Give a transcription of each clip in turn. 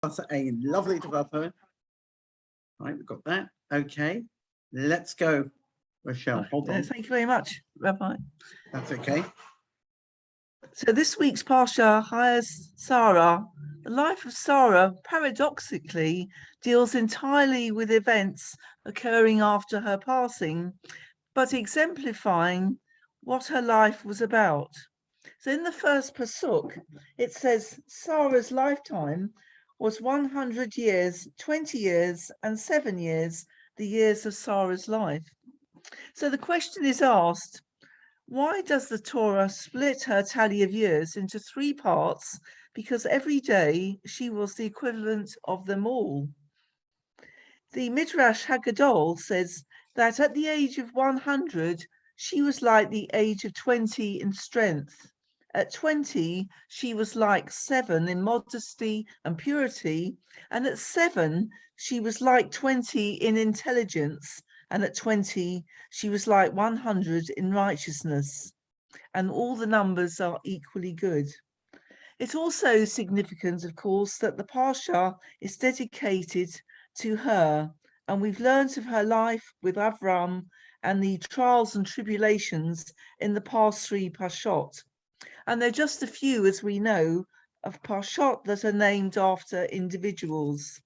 That's a lovely development. Right, we've got that. Okay, let's go, Rachelle. Hold on. Thank you very much, Rabbi. That's okay. So this week's Parsha, Chaye Sarah, the life of Sarah, paradoxically, deals entirely with events occurring after her passing, but exemplifying what her life was about. So in the first pasuk, it says Sarah's lifetime was 100 years, 20 years, and 7 years, the years of Sarah's life. So the question is asked, why does the Torah split her tally of years into 3 parts? Because every day she was the equivalent of them all. The Midrash Haggadol says that at the age of 100, she was like the age of 20 in strength. At 20, she was like 7 in modesty and purity. And at 7, she was like 20 in intelligence. And at 20, she was like 100 in righteousness. And all the numbers are equally good. It's also significant, of course, that the Parsha is dedicated to her, and we've learnt of her life with Avram and the trials and tribulations in the past 3 Parshot. And they're just a few, as we know, of Parshot that are named after individuals.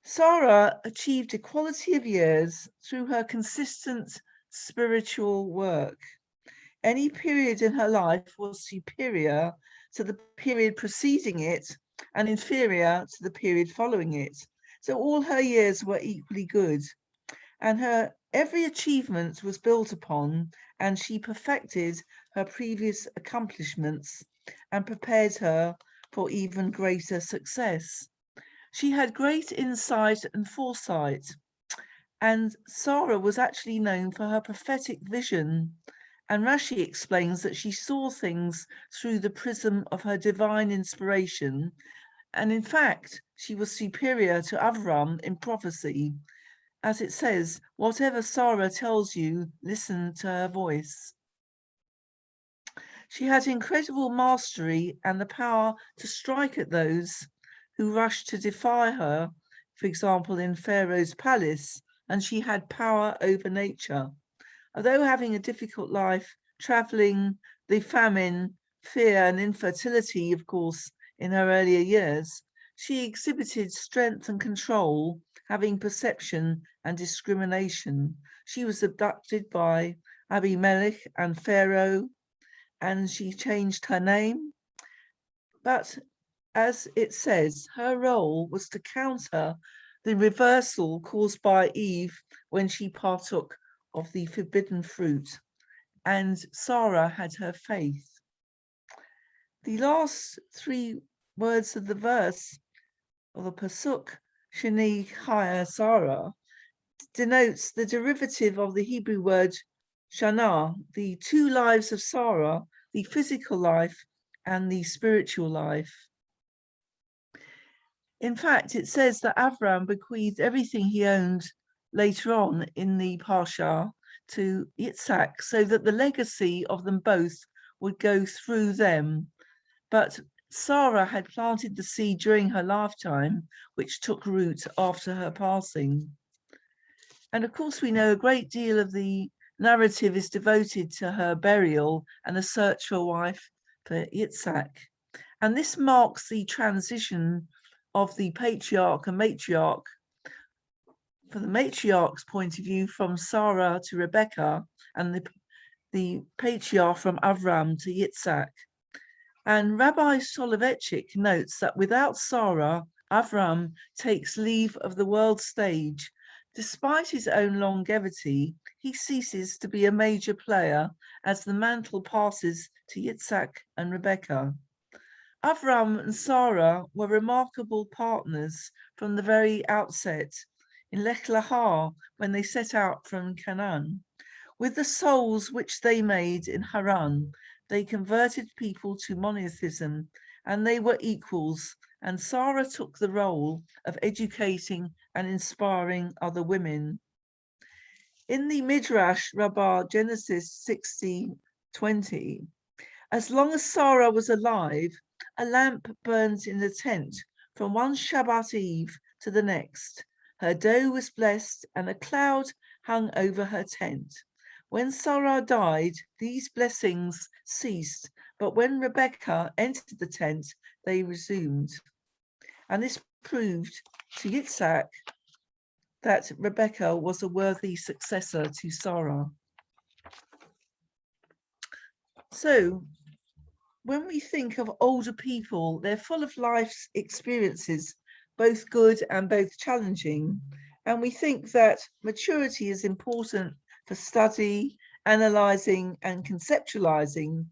Sarah achieved equality of years through her consistent spiritual work. Any period in her life was superior to the period preceding it and inferior to the period following it. So all her years were equally good, and her every achievement was built upon, and she perfected her previous accomplishments and prepared her for even greater success. She had great insight and foresight, and Sarah was actually known for her prophetic vision. And Rashi explains that she saw things through the prism of her divine inspiration. And in fact, she was superior to Avram in prophecy. As it says, whatever Sarah tells you, listen to her voice. She had incredible mastery and the power to strike at those who rushed to defy her, for example, in Pharaoh's palace, and she had power over nature. Although having a difficult life, traveling, the famine, fear, and infertility, of course, in her earlier years, she exhibited strength and control, having perception and discrimination. She was abducted by Abimelech and Pharaoh, and she changed her name. But as it says, her role was to counter the reversal caused by Eve when she partook of the forbidden fruit, and Sarah had her faith. The last 3 words of the verse, of the pasuk, Shani Chaye Sarah, denotes the derivative of the Hebrew word Shana, the 2 lives of Sarah, the physical life and the spiritual life. In fact, it says that Avram bequeathed everything he owned later on in the Parsha to Yitzhak, so that the legacy of them both would go through them. But Sarah had planted the seed during her lifetime, which took root after her passing. And of course, we know a great deal of the narrative is devoted to her burial and the search for a wife for Yitzhak. And this marks the transition of the patriarch and matriarch, from the matriarch's point of view, from Sarah to Rebecca, and the patriarch from Avram to Yitzhak. And Rabbi Soloveitchik notes that without Sarah, Avram takes leave of the world stage. Despite his own longevity, he ceases to be a major player as the mantle passes to Yitzhak and Rebecca. Avram and Sarah were remarkable partners from the very outset in Lech Lecha when they set out from Canaan. With the souls which they made in Haran, they converted people to monotheism, and they were equals, and Sarah took the role of educating and inspiring other women. In the Midrash Rabbah, Genesis 60:20, as long as Sarah was alive, a lamp burns in the tent from one Shabbat Eve to the next. Her dough was blessed, and a cloud hung over her tent. When Sarah died, these blessings ceased, but when Rebekah entered the tent, they resumed. And this proved to Yitzhak that Rebekah was a worthy successor to Sarah. So, when we think of older people, they're full of life's experiences, both good and both challenging. And we think that maturity is important for study, analysing and conceptualising,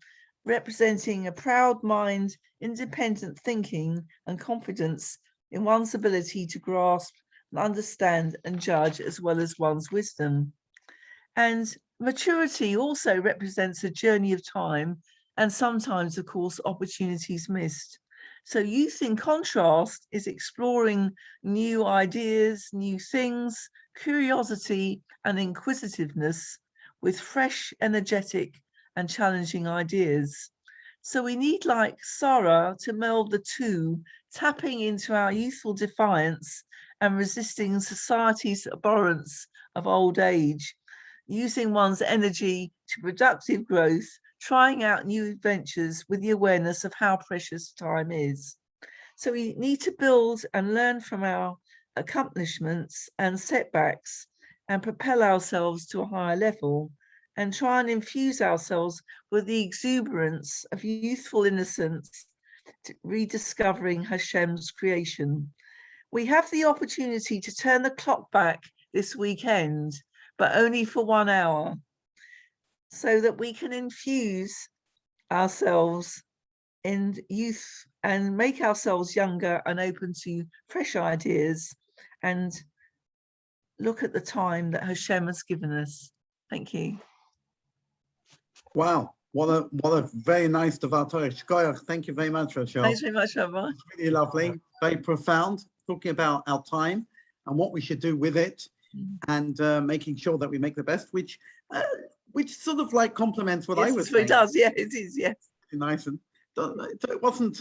representing a proud mind, independent thinking and confidence in one's ability to grasp, understand and judge, as well as one's wisdom. And maturity also represents a journey of time and sometimes, of course, opportunities missed. So youth, in contrast, is exploring new ideas, new things, curiosity and inquisitiveness with fresh, energetic and challenging ideas. So we need, like Sarah, to meld the two, tapping into our youthful defiance and resisting society's abhorrence of old age, using one's energy to productive growth, trying out new adventures with the awareness of how precious time is. So we need to build and learn from our accomplishments and setbacks and propel ourselves to a higher level and try and infuse ourselves with the exuberance of youthful innocence, rediscovering Hashem's creation. We have the opportunity to turn the clock back this weekend, but only for 1 hour, so that we can infuse ourselves in youth and make ourselves younger and open to fresh ideas and look at the time that Hashem has given us. Thank you. Wow, what a very nice Davar Torah. Shkoyach, thank you very much, Rachelle. Thanks very much, Rabbi. It's really lovely, very profound, talking about our time and what we should do with it, and making sure that we make the best, which sort of like complements what I was saying. It does, yeah, it is, yes. Nice, and it wasn't.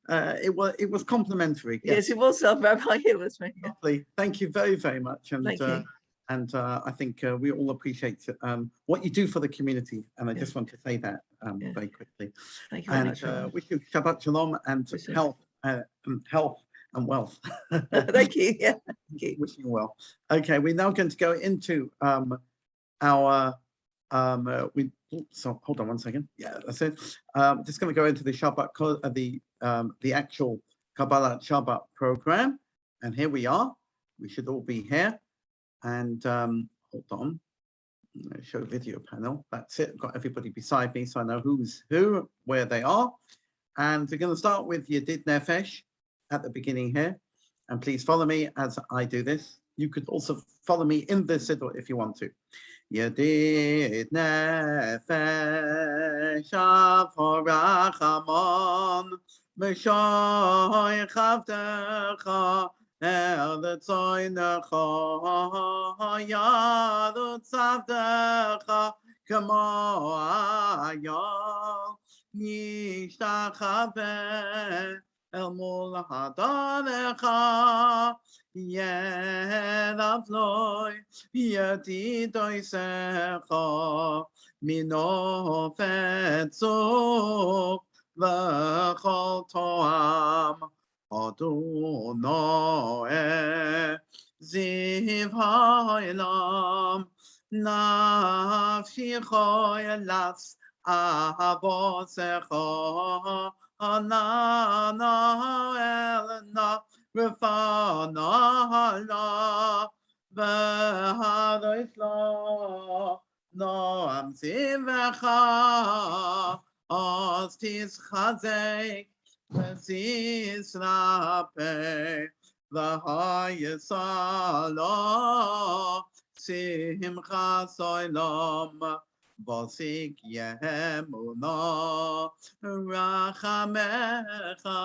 It was complimentary. Yes, it was, Rabbi. It was me. Yeah. Lovely. Thank you very, very much, and Thank you. And I think we all appreciate what you do for the community, and I just want to say that very quickly. Thank you very much. Wish you Shabbat Shalom and health and wealth. Thank you. Yeah. Thank you. Wishing you well. Okay, we're now going to go into our so hold on one second. Yeah, that's it. Just going to go into the Shabbat, the actual Kabbalat Shabbat program, and here we are. We should all be here. And hold on, show video panel. That's it. I've got everybody beside me, so I know who's who, where they are. And we're going to start with Yedid Nefesh at the beginning here. And please follow me as I do this. You could also follow me in this siddur if you want to. Yedid Nefesh Avorachamon M'shoy Chavtecha Eretz Oinecha Yadut Tzavtecha Kamo Ayol Yishtachaveh El Mul Hadarecha Yedav Loi Yedidoisecha Mino Fetzuk V'chol Toam Adonai Ziv Ha'olam Nafshi Choyelas Avosecha Anana Elna Refana Hala V'hadois Lo Noam Zivecha Os Tizchazek V'ziz Rapeh V'hayesalo Simcha Soilom Vosik Yemuna Rachamecha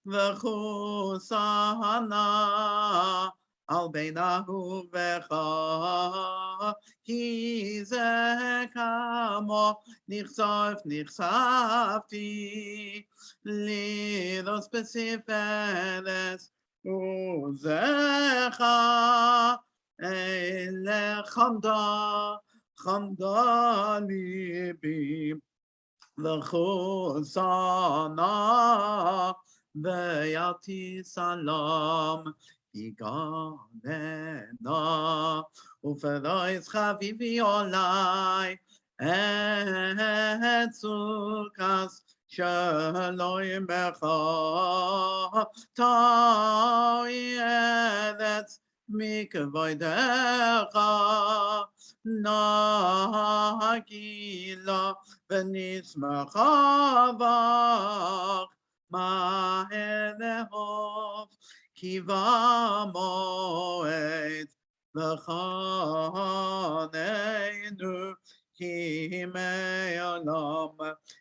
V'chusana al beinahu vecha, ki ze kamo nichsafti, lidos besiferes uzecha, ele chamda libi, v'chusana, v'yati salam, yiganena, u'ferois chavivi olai, etzukas shaloi mecha, ta'i eretz mikvoidecha, nagila v'nismach avach, ma'enehov kiva moed v'chanenu kimei olam.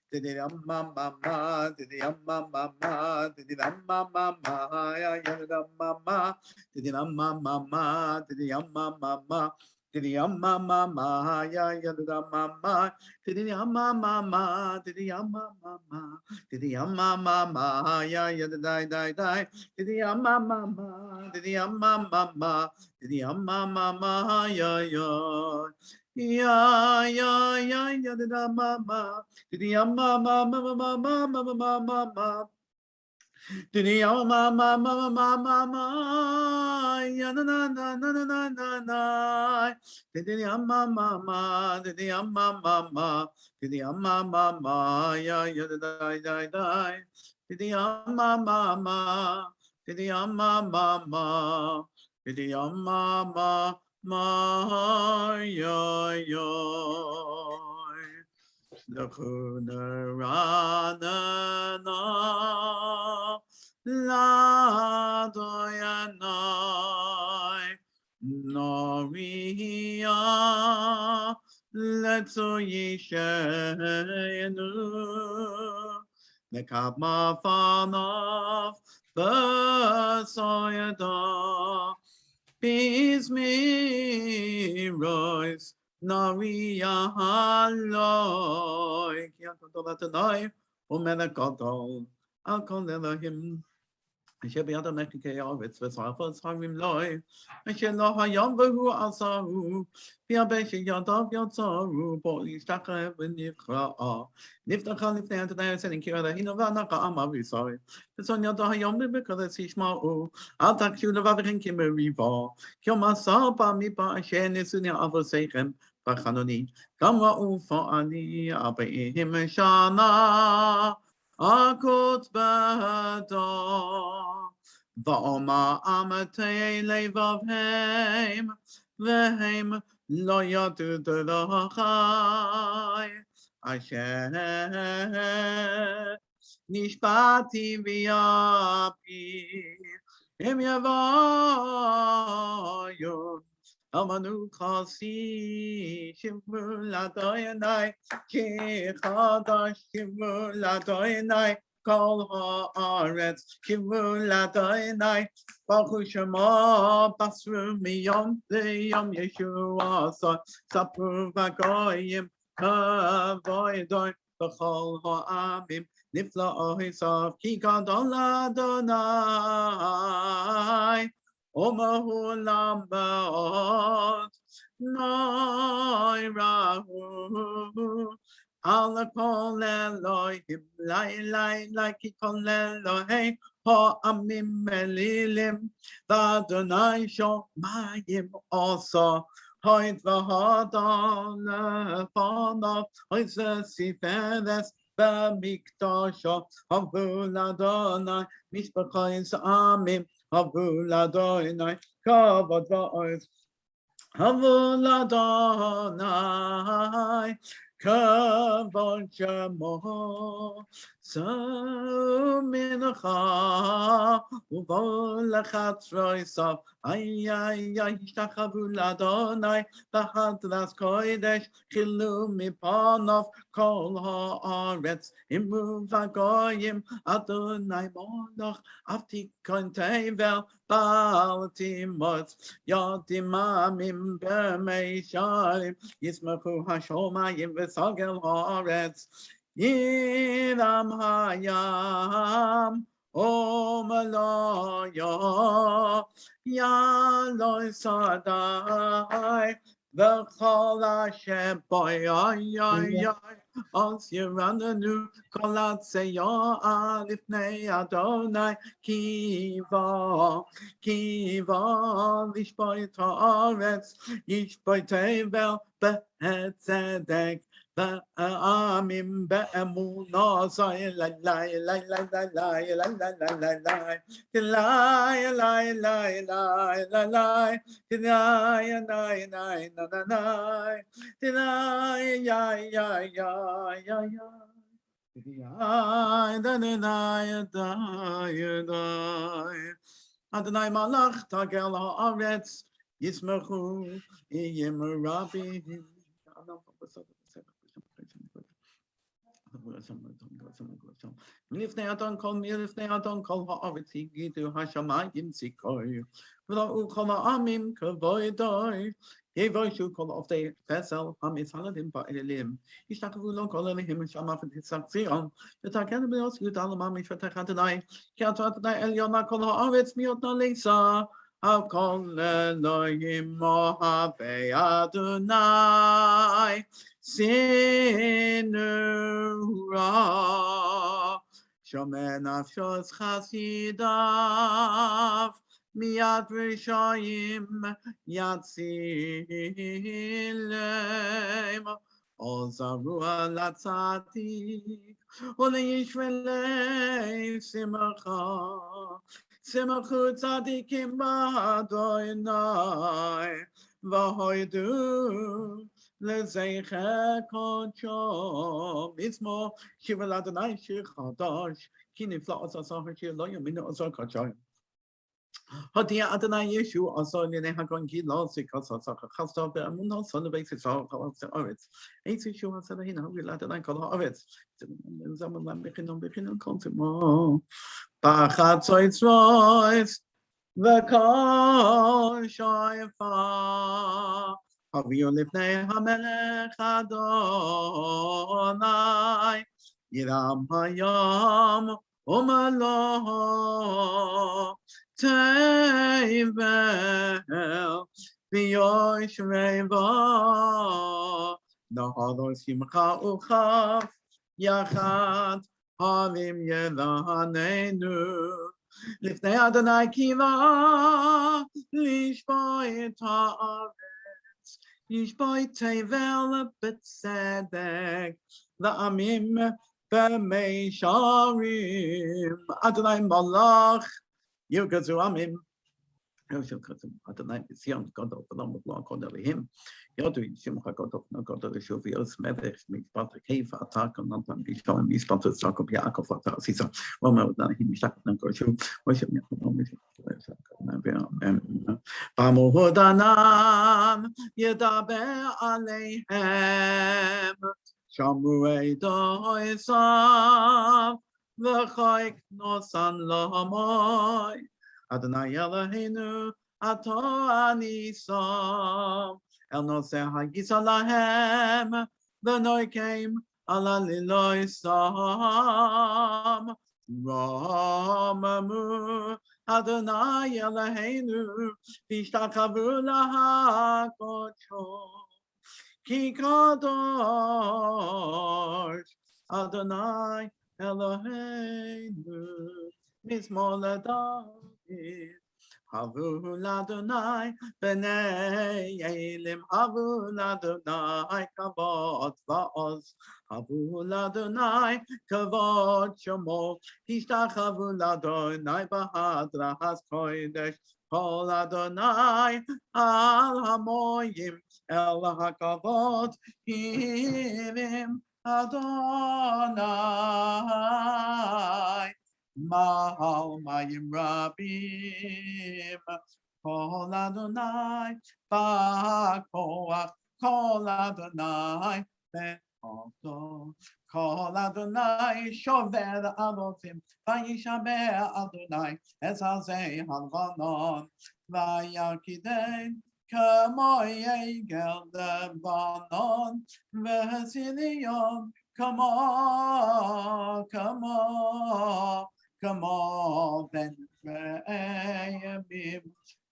Didi-dam-ma-ma-ma, didi-dam-ma-ma-ma, didi-dam-ma-ma-ma, ya-ya-dam-ma-ma, didi-dam-ma-ma-ma, didi-dam-ma-ma-ma, didi-dam-ma-ma-ma, ya-ya-dam-ma-ma, didi-dam-ma-ma-ma, didi-dam-ma-ma-ma, didi-dam-ma-ma-ma, ya-ya-da-dai-dai-dai, didi-dam-ma-ma-ma, didi-dam-ma-ma-ma, didi-dam-ma-ma-ma, ya-ya. Ya ya ya ya da mama, didi ya mama mama mama mama mama, didi ya mama mama mama, ya na na na na na na na na, didi ya mama mama, didi ya mama mama, didi ya mama mama, ya ya da da da, didi ya mama mama, didi ya mama mama, didi ya mama. My the Kunarana La Doyanai Noria Letso Yishenu the Kabma Fanov Versoyada Peace me, Royce, Naria Halloy, Kiakotolatanoy, Omenakotol, Alcoholahim, I shall be other Mekaya, it's the Sarfas Harim Loy, I shall not Hayam Bahu Alsaru, Piabeshi Yadov Yotsaru, Boli Staka, when you craw, Nifta Khalif there today, sending Kira, Hinovana Amavisoi, the Sonya Hayom because it's Ishmao, I'll talk you the Vavin Kimeriva, Kyomasapa Mipa, Shenesunia Avosechem, Bachanoni, Gamma Ufa Ali, Abe him Shana. Akot bada, va'oma amatei levav heim, vehem lo yadu d'lachai, asher nishpati v'yapi, im yavayu, amanu chasi, shimru ladoyanai, ki chadash shimru ladoyanai, kol haaretz shimru ladoyanai, baruch shema basru miyom liyom Yeshua sapru v'goyim avoidoi b'chol ha'amim nifla ohisav ki gadol Adonai Omahu lambaot noirahu ala kol Elohim lai ki kol Elohim ha'amim elilim v'Adonai shomayim also hoit v'hadon lefanov hoit zesiferes b'mikdasho havu l'Adonai mishpachos amim havu l'Adonai kavod va'oz havu l'Adonai kavod shemo So mincha uvol lachatzroisav ay ay ay ishtachavu ladonai v'hadras kodesh chilu mipanov kol haaretz imru v'goyim Adonai molach avtikon tevel bal timot yodimamim b'meisharim yismachu hashomayim v'sagel haaretz Yiram hayam omaloyo yaloi sadai v'chol Hashem boy ay ay ay os yirananu kolat seyo alifnei Adonai kiva lishboi ta'aretz yishboi tevel be'etzedek Amim be'emunah say la la la la la la la la la la Adonai malach tagel haaretz yismachu iyim rabim. Milifnei Adon kol haaretz higidu hashamayim tzikoy v'la'u kol ha'amim kavoidoi yevoshu kol ofdei pesel hamitzaladim ba'elim yishtachavu lo kol elihim shama v'titzak Zion v'takenu b'yos yudalamam mishvatech Adonai ki ato Adonai Elyona kol haaretz miotna leisa Hakol Elohim Mohavei Adonai Sinura Shomer Nafshos Chasidav Miyad Rishayim Yatzilem Ozaru Latzadik Ole Yisraelei Simcha Simchu tzadikim b'Adonai v'hoidu lezeicher kodsho mitzmo shiva l'Adonai shir chadash ki nifla asasah shir lo yaminu asar kodsho Hodia Adonai Yeshu asar l'nei hakon ki lo sikas asar chasta ve'amunah son beis Yisrael chalas ha'aretz eitz Yeshu asar hina l'Adonai kol ha'aretz zaman lam bechinon kontimo Bachatzoitz rois v'kol shoifa Haviyu lifnei hamelech Adonai Yiram hayam umalo tevel v'yoshreva Nahador simcha uchav yachad Havim Yedanenu Lifnei Adonai Kiva Lishboi Ta'aretz Lishboi Tevel B'tzedek La'amim B'meisharim Adonai Malach Yirgazu Amim Adonai B'Zion Gadol V'lam V'lam Kod Elihim Yodu Yishimcha Gadol Gadol Yishuv Yos Melech Mikvat Keifa Atakon Nantam Bishon Mispat Tzakov Yaakov Atar Sisa Roma Udahim Mishak Nankoshu Worship Yaakov Bamu Hudanam Yedaber Aleihem Shamurei Doisav V'choik Nosan Lahamoy Adonai Eloheinu Ato Anisam El Noseh Hagisa Lahem V'noikem Ala Liloi Sam Ramamu Adonai Eloheinu V'ishtachavu Lahakodsho Ki Kadosh Adonai Eloheinu Mizmor David Havu l'Adonai b'nei Elim Havu l'Adonai kavod va'oz Havu l'Adonai kavod shemo Hishtachavu l'Adonai b'hadras kodesh Kol Adonai al hamoyim el hakavod Hirim Adonai. Mahal Mayim Rabim. Kol Adonai. Ba'koach. Kol Adonai. Be'oto. Kol Adonai. Shover Avotim. Vayishaber Adonai. Ezazei Halvanon. Vayakidei. Kamoy Egel Lebanon. Vesilion. Come on, come on, come on, Ben Re'emim.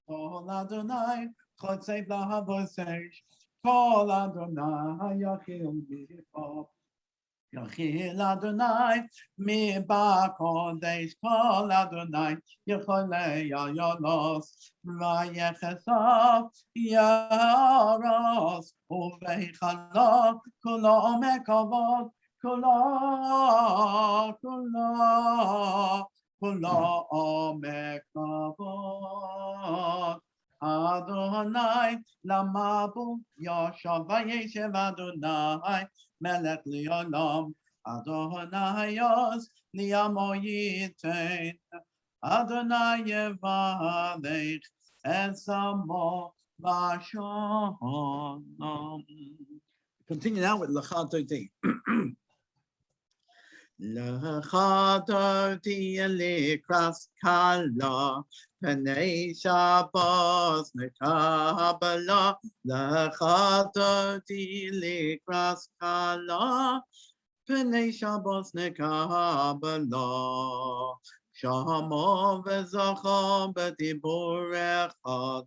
Kol Adonai, Chotzei B'Havosesh. Kol Adonai, Yachil Mipo. Yachil Adonai, Mi Ba'Kodesh. Kol Adonai, Yecholei Yonos. Vayechesav Yaros. Uveichalo, Kulo Mekavod. Kulo Mekavod. Adonai, Lamabu, Yoshav Vayeshev Adonai, Melech Leolam, Adonai Yos, Liamo Yitain, Adonai Yevalech, Esamo Vashonam. Continue now with Lachadoti. Lachadoti Likras Kala, Penei Shabbos Nekabala, Lachadoti Likras Kala, Penei Shabbos Nekabala, Shamo Vezachom Betibur Echad,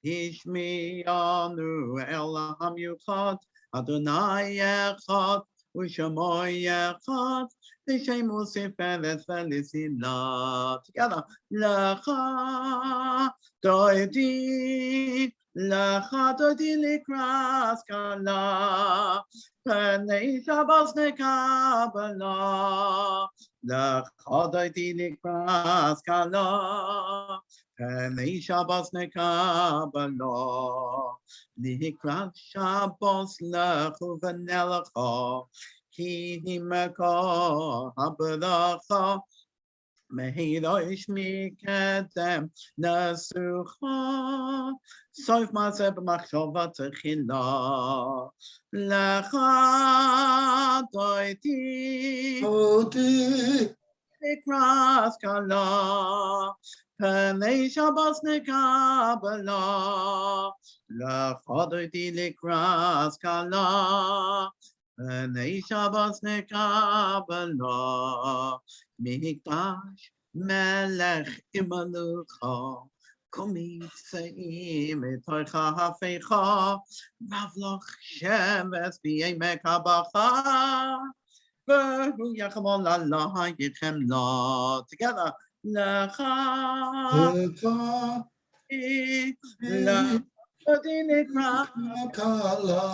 Ishmiyanu Elam Yuchad, Adonai Echad, Ushamoy Echad, V'Shemo Seferet Felicila. Together, Lecha Doidi Likras Kala, Penei Shabbos Nekabala, Lecha Doidi Likras Kala, Penei Shabbos Nekabala, Likras Shabbos Lechu V'Nelecha, Ki Himeko Habaracha, Mehirosh Mikedem Nasucha, Sof Maseh B'Machshava Techila, Lecha Doiti Likras Kala, Penei Shabbos Nekabala, Lecha Doiti Likras Kala, Penei Shabbos Nekabala, Mikdash Melech Imalucha, Komitzeim Etoicha Hafecha, Vavloch Shemes B'Yemek Habacha, V'hu Yachamol Allah Yichem La. Together, Lecha Likras Kala,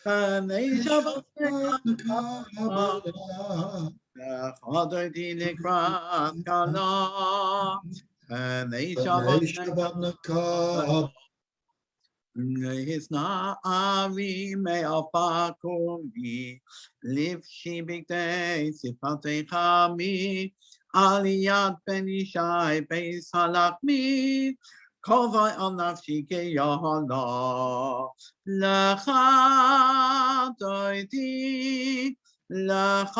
Penei Shabbos Nekabala, Lachadoti Likras Kala, Penei Penei Shabbos Shabbat Nekabala. Hisna'ari me'afakumi, Livshi Bigdei Sifate Chami, Aliyat Ben Ishai Beis Halakmi, Kovai al Nafshi Keyahala, Lachadoti Likras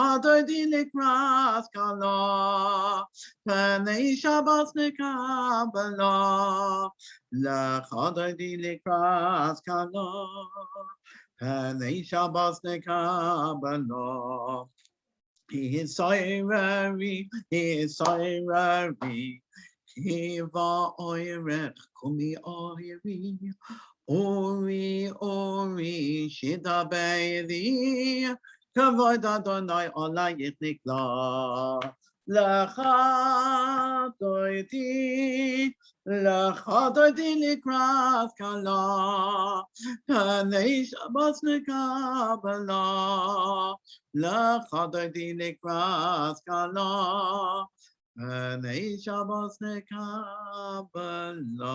Kala, Penei Shabbos Nekabala, Lachadoti Likras Kala, Penei Shabbos Nekabala. He is sorry, Kiva Oirech, Kumi Ori, Shida Beiri, Kavod Adonai Olayich Nikla, Lachadoti Likras Kala, Penei Shabbos Nekabala, Lachadoti Likras Kala, Penei Shabbos Nekabala.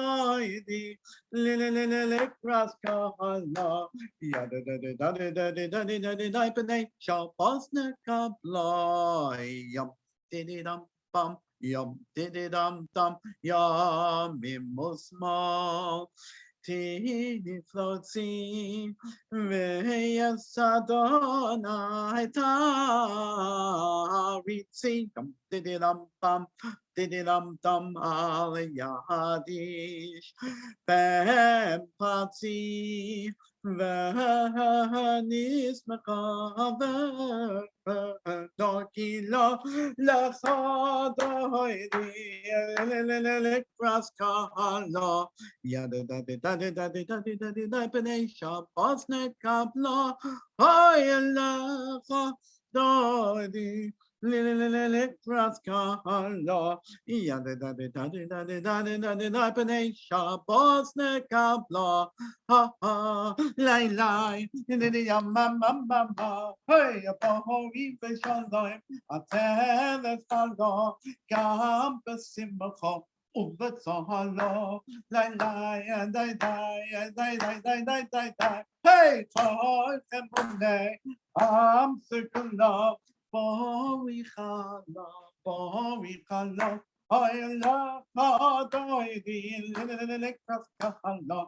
doidi, likras kala, yada da da da da da da da da da da penei Shabbos nekabla, yum didi dum bum, yum didi dum dum, yum mimusmal. Tiflotzi veyasadonai taritzi dum dididum bum dididum dum al yadish bem patzi venis makaver dokilo lasadoidi lekraskalo. Yada da da da da da da da da da da penei Shabbos nekabla hayalacha doidi likras kala. Yada da da da da da da da da da da penei Shabbos nekabla ha ha lai lai didi yam mam mam mam ma hey apohori veshalom atem eshalom gam besimcha. Uvetzahalo, lai lai, and die die, and die die die die die die. Hey, toy temple, I'm circle love, borichala, borichala. I love how doy the electras kahalo.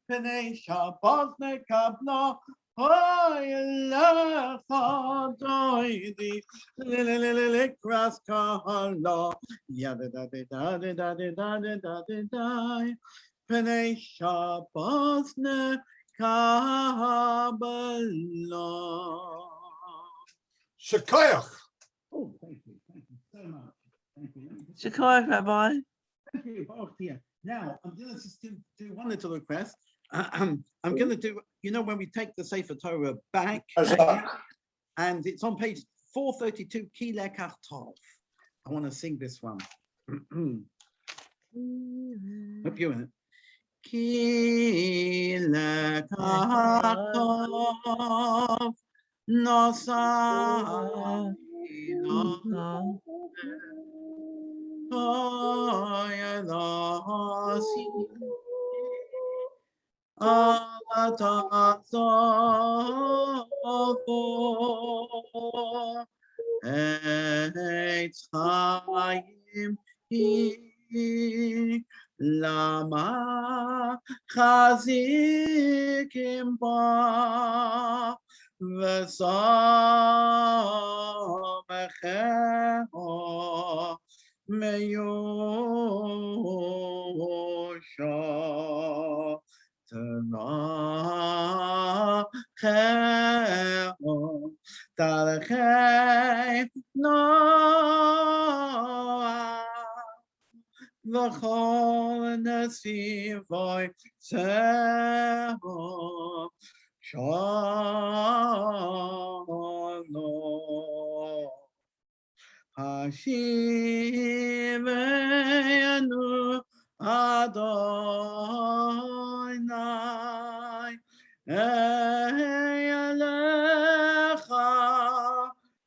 Penei Shabbos nekablo. I love how doy the likras kahalo, yada da da da da da da da da da da. Penei Shabbos nekabalo. Shekayach. Oh, thank you so much. Thank you. Shekiah, Rabbi. Thank you both here. Now I'm going to just do one little request. I'm going to do, when we take the Sefer Torah back, and it's on page 432, Ki Lekach Tov. I want to sing this one. Hope you're in it. Ki Lekach Tov, Nosai Eitz Chaim hi lama chazikim ba v'samecheho meyosha Tanacheho Talchei Noah v'chol nesivoi seho shalom. Hashivenu Adonai Elecha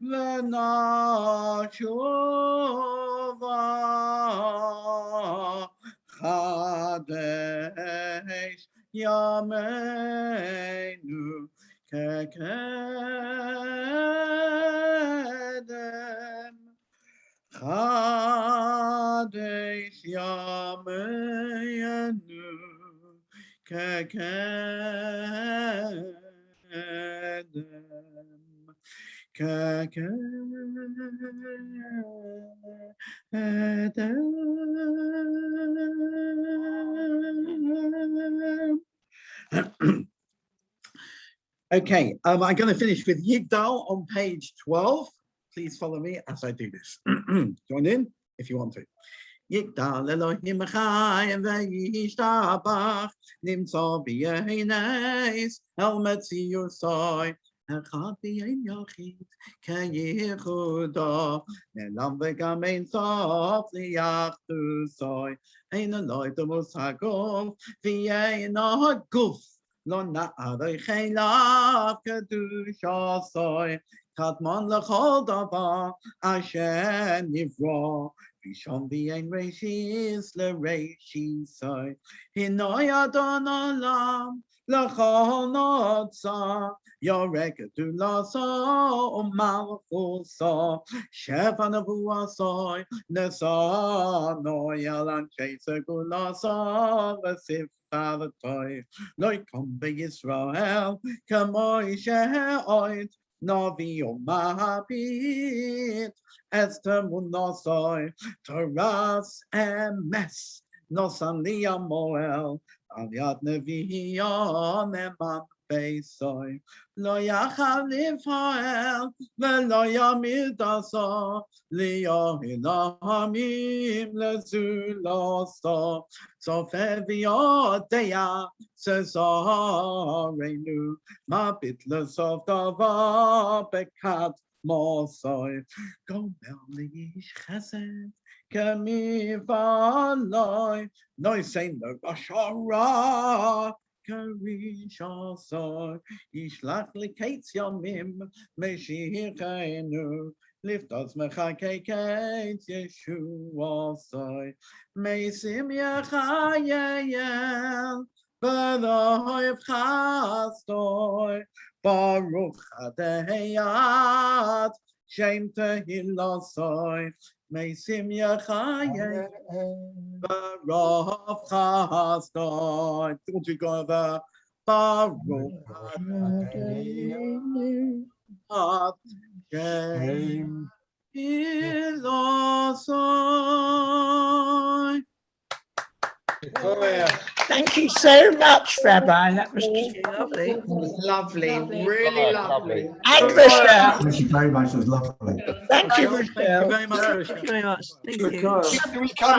v'nashuva Chadesh Yameinu kekedem Chadesh Yameinu kekedem Okay, I'm going to finish with Yigdal on page 12. Please follow me as I do this. Join in if you want to. Yigdal Elohim Chayim v'yishtabach nimtzo b'yeines el metziyusoi echad b'yein yachid keyichudo nelam v'gam ein sof liyachdusoi ein Eloi d'mus haguf v'yein haguf lo na'arei chelav kedushosoi kadmon l'chol davar asher nivro Rishon v'yein reishis l'reishisoi Hinoi Adon olam l'chol notza Yorek edulaso u'malchuso Sheva nevuasoi nesonoi al anshei segulaso v'siftaratoi Lo yikom b'Yisrael k'moi she'oid Novi Omabit Esther Munosoi Taras Emes Nosan Liya Moel Al Yad Neviyon Eman Beisoi Lo Yachav Lifael Velo Yamid Aso Liyo Hinamim Lezuloso Sofevio Deya Cesarenu Mabit Lesof Davar Bekat Mosoi Gomer Liish Chesed Kemi Valoi Noisein Bashara Karishasoi Yishlach Liketz Yomim Meshichenu Liftos Mechakeketz Yeshuasoi Meisim Yechayel V'lo'ev Chastoi Baruch Adeyat Shem Tehilosoi Meisim Yechayel Baruch Chastoi Together Baruch Adeyat Shem Tehilosoi. Thank you so much, Rabbi. That was Lovely. lovely, Lovely. really Lovely. lovely. And Rachelle. Thank you very much. It was lovely. Thank you, Thank you Rachelle. very much, Thank Rachelle. you very much. Thank you. Can we come